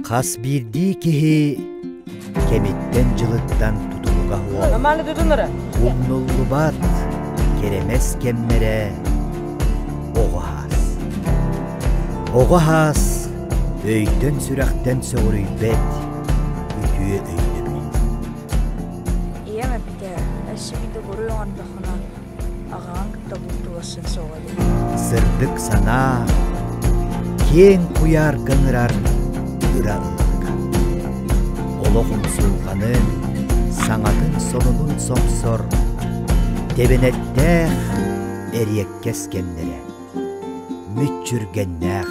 Қас бірді кехи кеметтен жылыттан тутулуга хуа. Намалы дудунары. Умнуллу бат керемес кеммере оғахас. Оғахас өйтен сүрәқтен соғырый бет үтüе өйдемей. Иеме біте, әші біді көрі оңандықына ағаң күтті бұлтуасын соғады. Сырдык сана кең куяр гыңырар ыра ылға. Олоғын сулғанын саңатын сонунун сомсор тебенеттәх эриек кескеннере мүтчүргеннәх